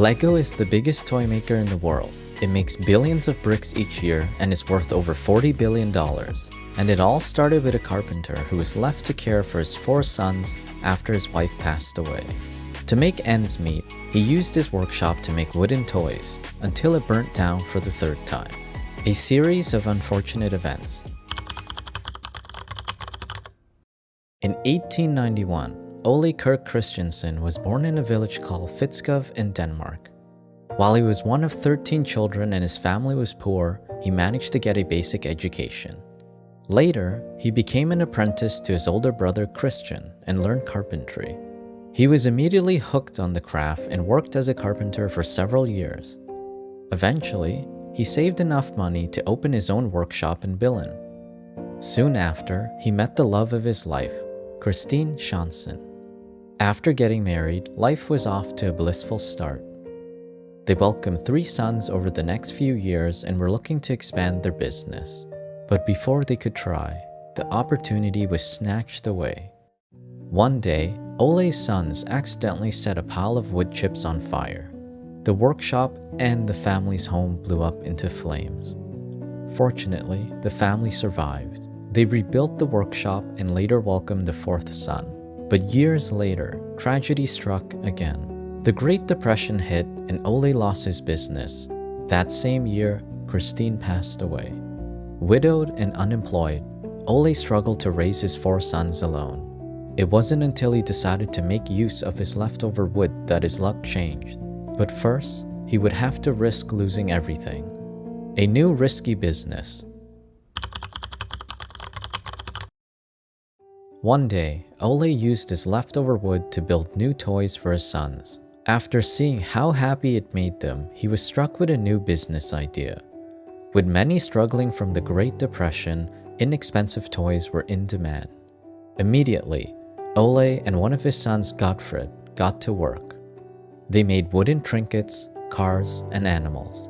Lego is the biggest toy maker in the world. It makes billions of bricks each year and is worth over $40 billion. And it all started with a carpenter who was left to care for his 4 sons after his wife passed away. To make ends meet, he used his workshop to make wooden toys until it burnt down for the 3rd time. A series of unfortunate events. In 1891, Ole Kirk Christiansen was born in a village called Fitskov in Denmark. While he was one of 13 children and his family was poor, he managed to get a basic education. Later, he became an apprentice to his older brother Christian and learned carpentry. He was immediately hooked on the craft and worked as a carpenter for several years. Eventually, he saved enough money to open his own workshop in Billund. Soon after, he met the love of his life, Christine Shansen. After getting married, life was off to a blissful start. They welcomed 3 sons over the next few years and were looking to expand their business. But before they could try, the opportunity was snatched away. One day, Ole's sons accidentally set a pile of wood chips on fire. The workshop and the family's home blew up into flames. Fortunately, the family survived. They rebuilt the workshop and later welcomed the 4th son. But years later, tragedy struck again. The Great Depression hit and Ole lost his business. That same year, Christine passed away. Widowed and unemployed, Ole struggled to raise his 4 sons alone. It wasn't until he decided to make use of his leftover wood that his luck changed. But first, he would have to risk losing everything. A new risky business. One day, Ole used his leftover wood to build new toys for his sons. After seeing how happy it made them, he was struck with a new business idea. With many struggling from the Great Depression, inexpensive toys were in demand. Immediately, Ole and one of his sons, Gottfried, got to work. They made wooden trinkets, cars, and animals.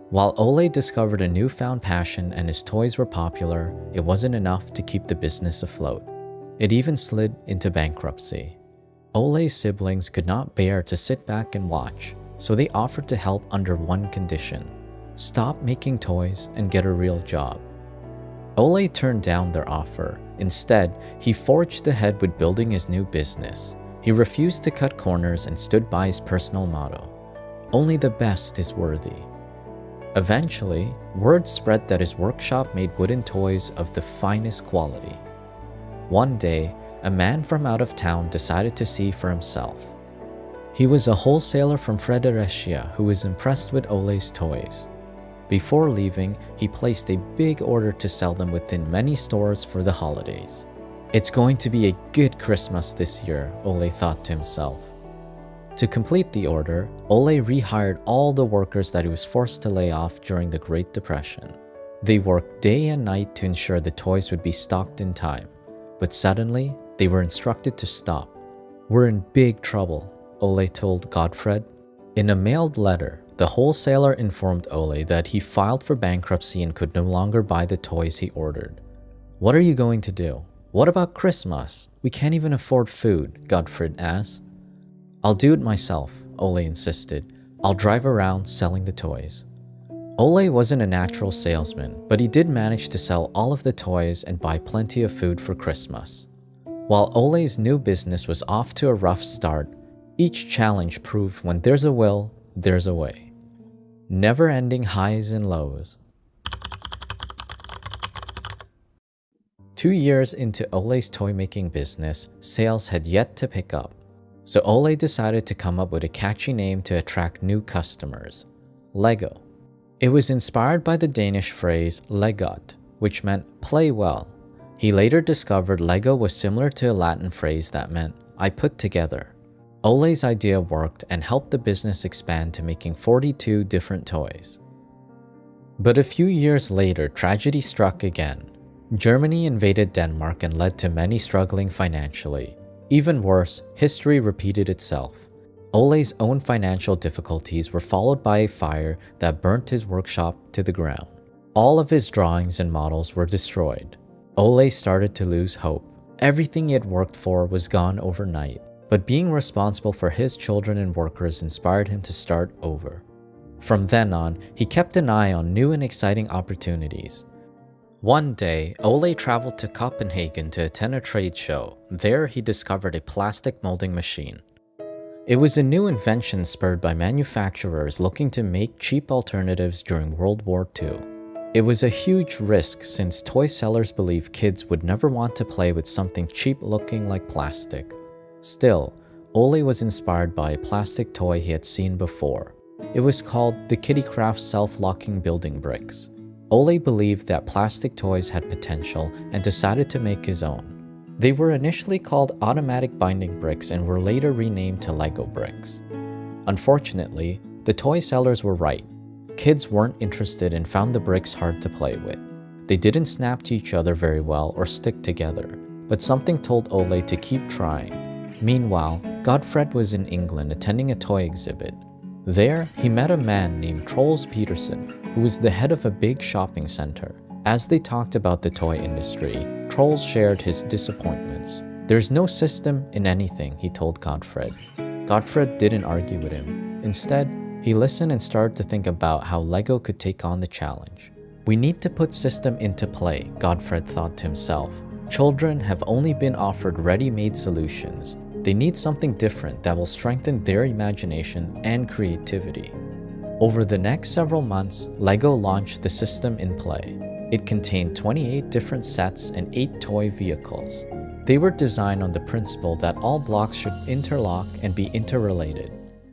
While Ole discovered a newfound passion and his toys were popular, it wasn't enough to keep the business afloat. It even slid into bankruptcy. Ole's siblings could not bear to sit back and watch, so they offered to help under one condition: stop making toys and get a real job. Ole turned down their offer. Instead, he forged ahead with building his new business. He refused to cut corners and stood by his personal motto: only the best is worthy. Eventually, word spread that his workshop made wooden toys of the finest quality. One day, a man from out of town decided to see for himself. He was a wholesaler from Fredericia who was impressed with Ole's toys. Before leaving, he placed a big order to sell them within many stores for the holidays. It's going to be a good Christmas this year, Ole thought to himself. To complete the order, Ole rehired all the workers that he was forced to lay off during the Great Depression. They worked day and night to ensure the toys would be stocked in time. But suddenly, they were instructed to stop. "We're in big trouble," Ole told Gottfried. In a mailed letter, the wholesaler informed Ole that he filed for bankruptcy and could no longer buy the toys he ordered. "What are you going to do? What about Christmas? We can't even afford food," Gottfried asked. "I'll do it myself," Ole insisted. "I'll drive around selling the toys." Ole wasn't a natural salesman, but he did manage to sell all of the toys and buy plenty of food for Christmas. While Ole's new business was off to a rough start, each challenge proved when there's a will, there's a way. Never-ending highs and lows. 2 years into Ole's toy-making business, sales had yet to pick up. So Ole decided to come up with a catchy name to attract new customers: Lego. It was inspired by the Danish phrase "legot," which meant play well. He later discovered Lego was similar to a Latin phrase that meant I put together. Ole's idea worked and helped the business expand to making 42 different toys. But a few years later, tragedy struck again. Germany invaded Denmark and led to many struggling financially. Even worse, history repeated itself. Ole's own financial difficulties were followed by a fire that burnt his workshop to the ground. All of his drawings and models were destroyed. Ole started to lose hope. Everything he had worked for was gone overnight. But being responsible for his children and workers inspired him to start over. From then on, he kept an eye on new and exciting opportunities. One day, Ole traveled to Copenhagen to attend a trade show. There, he discovered a plastic molding machine. It was a new invention spurred by manufacturers looking to make cheap alternatives during World War II. It was a huge risk since toy sellers believed kids would never want to play with something cheap looking like plastic. Still, Ole was inspired by a plastic toy he had seen before. It was called the Kittycraft self-locking building bricks. Ole believed that plastic toys had potential and decided to make his own. They were initially called automatic binding bricks and were later renamed to Lego bricks. Unfortunately, the toy sellers were right. Kids weren't interested and found the bricks hard to play with. They didn't snap to each other very well or stick together, but something told Ole to keep trying. Meanwhile, Godfred was in England attending a toy exhibit. There, he met a man named Troels Peterson, who was the head of a big shopping center. As they talked about the toy industry, Troels shared his disappointments. "There's no system in anything," he told Godfred. Godfred didn't argue with him. Instead, he listened and started to think about how Lego could take on the challenge. "We need to put system into play," Godfred thought to himself. "Children have only been offered ready-made solutions. They need something different that will strengthen their imagination and creativity." Over the next several months, Lego launched the system in play. It contained 28 different sets and 8 toy vehicles. They were designed on the principle that all blocks should interlock and be interrelated.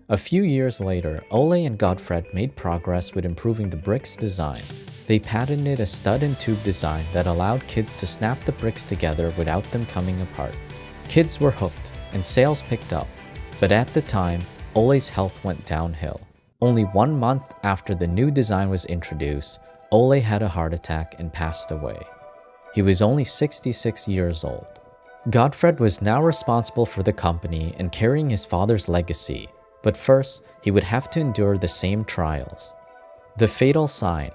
A few years later, Ole and Godfred made progress with improving the bricks' design. They patented a stud and tube design that allowed kids to snap the bricks together without them coming apart. Kids were hooked, and sales picked up. But at the time, Ole's health went downhill. Only 1 month after the new design was introduced, Ole had a heart attack and passed away. He was only 66 years old. Godfred was now responsible for the company and carrying his father's legacy, but first, he would have to endure the same trials. The fatal sign.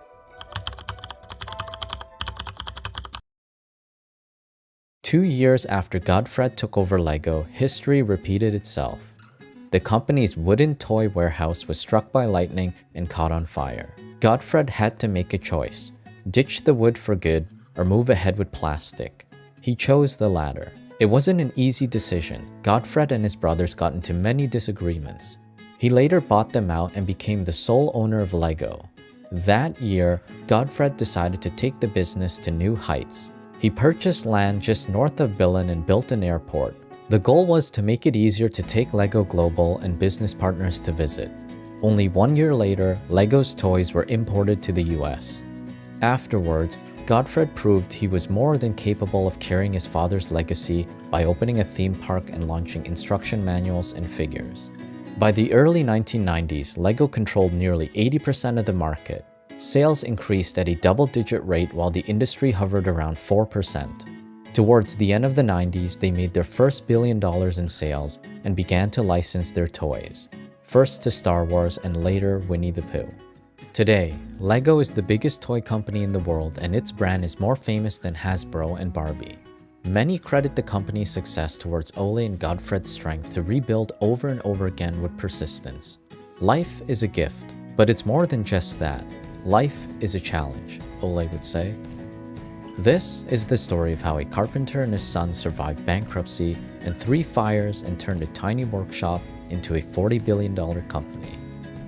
Two years after Godfred took over Lego, history repeated itself. The company's wooden toy warehouse was struck by lightning and caught on fire. Godfred had to make a choice: ditch the wood for good or move ahead with plastic. He chose the latter. It wasn't an easy decision. Godfred and his brothers got into many disagreements. He later bought them out and became the sole owner of Lego. That year, Godfred decided to take the business to new heights. He purchased land just north of Billund and built an airport. The goal was to make it easier to take Lego global and business partners to visit. Only 1 year later, Lego's toys were imported to the US. Afterwards, Godfred proved he was more than capable of carrying his father's legacy by opening a theme park and launching instruction manuals and figures. By the early 1990s, Lego controlled nearly 80% of the market. Sales increased at a double-digit rate while the industry hovered around 4%. Towards the end of the 90s, they made their first $1 billion in sales and began to license their toys, first to Star Wars and later Winnie the Pooh. Today, Lego is the biggest toy company in the world and its brand is more famous than Hasbro and Barbie. Many credit the company's success towards Ole and Godfred's strength to rebuild over and over again with persistence. Life is a gift, but it's more than just that. Life is a challenge, Ole would say. This is the story of how a carpenter and his son survived bankruptcy and 3 fires and turned a tiny workshop into a $40 billion company.